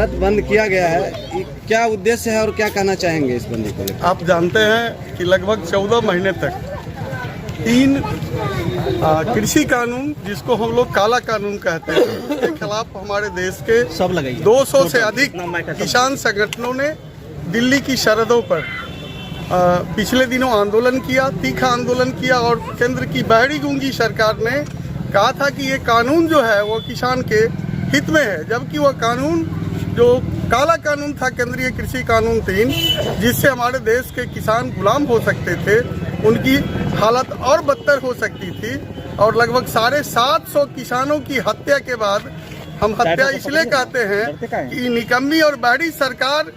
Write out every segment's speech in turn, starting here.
भारत बंद किया गया है, क्या उद्देश्य है और क्या कहना चाहेंगे इस बंदी को लेकर? आप जानते हैं कि लगभग 14 महीने तक 3 कृषि कानून, जिसको हम लोग काला कानून कहते हैं, के खिलाफ हमारे देश के 200 से अधिक किसान संगठनों ने दिल्ली की सरहदों पर पिछले दिनों आंदोलन किया, तीखा आंदोलन किया और केंद्र की बहरी गूंगी सरकार ने कहा था कि ये कानून जो है वो किसान के हित में है, जबकि वह कानून जो काला कानून था, केंद्रीय कृषि कानून 3, जिससे हमारे देश के किसान गुलाम हो सकते थे, उनकी हालत और बदतर हो सकती थी। और लगभग 750 किसानों की हत्या के बाद, हम हत्या इसलिए कहते हैं कि निकम्मी और बहरी सरकार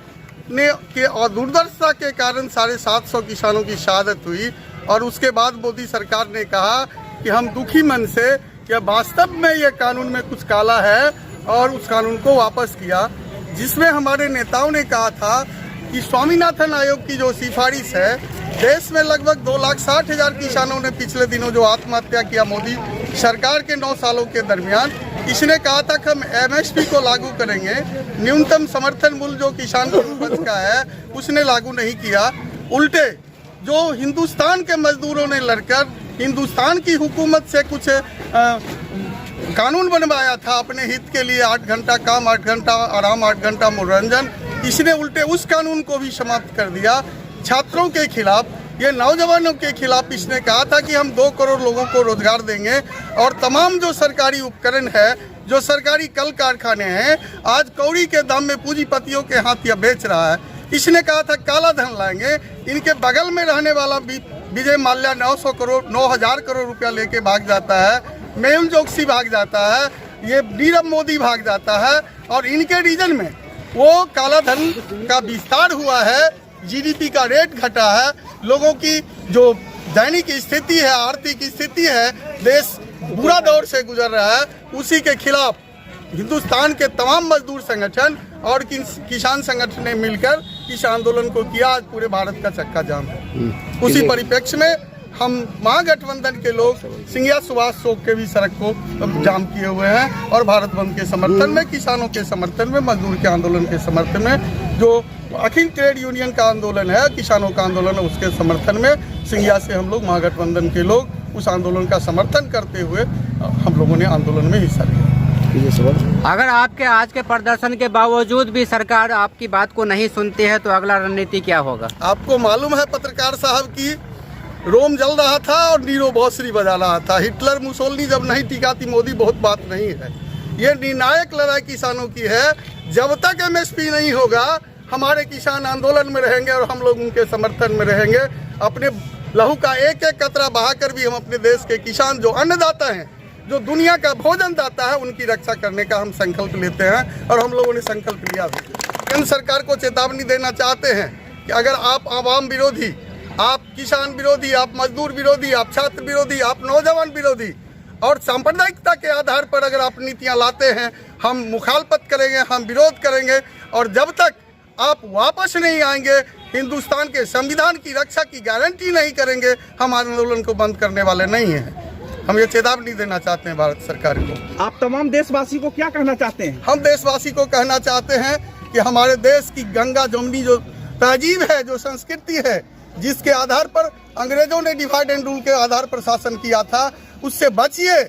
ने के और दूरदर्शिता के कारण 750 किसानों की शहादत हुई। और उसके बाद मोदी सरकार ने कहा कि हम दुखी मन से कि वास्तव में ये कानून में कुछ काला है, और उस कानून को वापस किया, जिसमें हमारे नेताओं ने कहा था कि स्वामीनाथन आयोग की जो सिफारिश है, देश में लगभग 2,60,000 किसानों ने पिछले दिनों जो आत्महत्या किया मोदी सरकार के 9 सालों के दरमियान, इसने कहा था कि हम MSP को लागू करेंगे, न्यूनतम समर्थन मूल्य जो किसान की उपज का है उसने लागू नहीं किया। उल्टे जो हिंदुस्तान के मजदूरों ने लड़कर हिंदुस्तान की हुकूमत से कुछ कानून बनवाया था अपने हित के लिए, 8 घंटा काम, 8 घंटा आराम, 8 घंटा मनोरंजन, इसने उल्टे उस कानून को भी समाप्त कर दिया। छात्रों के खिलाफ, ये नौजवानों के खिलाफ इसने कहा था कि हम 2 करोड़ लोगों को रोजगार देंगे, और तमाम जो सरकारी उपकरण है, जो सरकारी कल कारखाने हैं, आज कौड़ी के दाम में पूंजीपतियों के हाथ यह बेच रहा है। इसने कहा था काला धन लाएंगे। इनके बगल में रहने वाला विजय माल्या 9,000 करोड़ रुपया लेके भाग जाता है, मेहुल चोकसी भाग जाता है, ये नीरव मोदी भाग जाता है, और इनके रीजन में वो काला धन का विस्तार हुआ है, GDP का रेट घटा है, लोगों की जो दैनिक स्थिति है, आर्थिक स्थिति है, देश बुरा दौर से गुजर रहा है। उसी के खिलाफ हिंदुस्तान के तमाम मजदूर संगठन और किसान संगठन ने मिलकर इस आंदोलन को किया। आज पूरे भारत का चक्का जाम है। उसी परिप्रेक्ष्य में हम महागठबंधन के लोग सिंघिया सुभाष चौक के भी सड़क को जाम किए हुए हैं, और भारत बंद के समर्थन में, किसानों के समर्थन में, मजदूर के आंदोलन के समर्थन में, जो अखिल ट्रेड यूनियन का आंदोलन है, किसानों का आंदोलन है, उसके समर्थन में सिंघिया से हम लोग, महागठबंधन के लोग, उस आंदोलन का समर्थन करते हुए हम लोगों ने आंदोलन में हिस्सा लिया। अगर आपके आज के प्रदर्शन के बावजूद भी सरकार आपकी बात को नहीं सुनती है, तो अगला रणनीति क्या होगा? आपको मालूम है पत्रकार साहब की रोम जल रहा था और नीरो बांसुरी बजा रहा था। हिटलर मुसोलिनी जब नहीं टिका थी मोदी, बहुत बात नहीं है। ये निर्णायक लड़ाई किसानों की है। जब तक MSP नहीं होगा, हमारे किसान आंदोलन में रहेंगे और हम लोग उनके समर्थन में रहेंगे। अपने लहू का एक एक कतरा बहाकर भी हम अपने देश के किसान, जो अन्नदाता हैं, जो दुनिया का भोजन दाता है, उनकी रक्षा करने का हम संकल्प लेते हैं, और हम लोगों ने संकल्प लिया भी। केंद्र सरकार को चेतावनी देना चाहते हैं कि अगर आप आवाम विरोधी, आप किसान विरोधी, आप मजदूर विरोधी, आप छात्र विरोधी, आप नौजवान विरोधी और सांप्रदायिकता के आधार पर अगर आप नीतियां लाते हैं, हम मुखालफत करेंगे, हम विरोध करेंगे। और जब तक आप वापस नहीं आएंगे, हिंदुस्तान के संविधान की रक्षा की गारंटी नहीं करेंगे, हम आंदोलन को बंद करने वाले नहीं हैं। हम ये चेतावनी देना चाहते हैं भारत सरकार को। आप तमाम देशवासी को क्या कहना चाहते हैं? हम देशवासी को कहना चाहते हैं कि हमारे देश की गंगा जमुनी जो तहजीब है, जो संस्कृति है, जिसके आधार पर अंग्रेजों ने डिवाइड एंड रूल के आधार पर शासन किया था, उससे बचिए।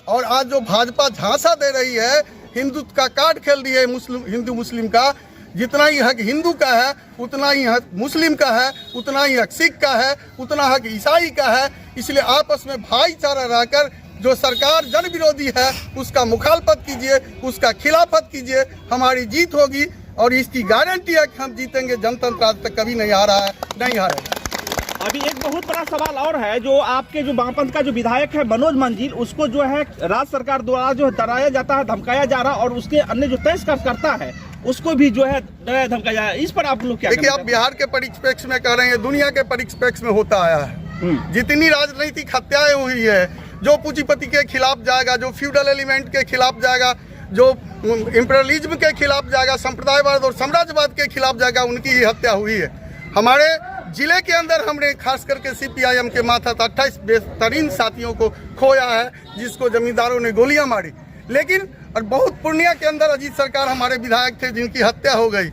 और आज जो भाजपा झांसा दे रही है, हिंदुत्व का कार्ड खेल रही है, हिंदू मुस्लिम का, जितना ही हक हिंदू का है, उतना ही हक मुस्लिम का है, उतना ही हक सिख का है, उतना हक ईसाई का है। इसलिए आपस में भाईचारा रहकर जो सरकार जन विरोधी है उसका मुखालफत कीजिए, उसका खिलाफत कीजिए। हमारी जीत होगी, और इसकी गारंटी है कि हम जीतेंगे। जनतंत्र आज तक कभी नहीं हारा है, नहीं हारेगा। अभी एक बहुत बड़ा सवाल और है, जो आपके जो वामपंथ का जो विधायक है मनोज मंजिल, उसको जो है राज्य सरकार द्वारा जो डराया जाता है, धमकाया जा रहा, और उसके अन्य जो तय करता है उसको भी जो है डराया धमकाया जा रहा है। इस पर आप लोग क्या देखिए? आप बिहार के परिप्रेक्ष्य में कह रहे हैं, दुनिया के परिप्रेक्ष्य में होता आया है। जितनी राजनीतिक हत्याएं हुई है, जो पूंजीपति के खिलाफ जाएगा, जो फ्यूडल एलिमेंट के खिलाफ जाएगा, जो इंपीरियलिज्म के खिलाफ जाएगा, संप्रदायवाद और साम्राज्यवाद के खिलाफ जाएगा, उनकी ही हत्या हुई है। हमारे जिले के अंदर हमने खास करके CPIM के मातहत 28 बेहतरीन साथियों को खोया है, जिसको जमींदारों ने गोलियां मारी। लेकिन और बहुत पूर्णिया के अंदर अजीत सरकार हमारे विधायक थे जिनकी हत्या हो गई,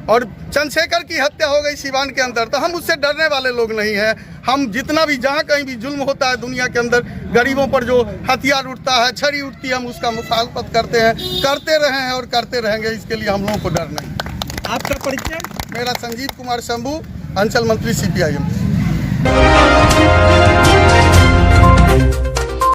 और चंद्रशेखर की हत्या हो गई सिवान के अंदर। तो हम उससे डरने वाले लोग नहीं हैं। हम जितना भी जहाँ कहीं भी जुल्म होता है दुनिया के अंदर, गरीबों पर जो हथियार उठता है, छड़ी उठती है, हम उसका मुखालफत करते हैं, करते रहे हैं और करते रहेंगे। इसके लिए हम लोगों को डर नहीं। आपका परिचय? मेरा संजीव कुमार शंभू, अंचल मंत्री CPIM।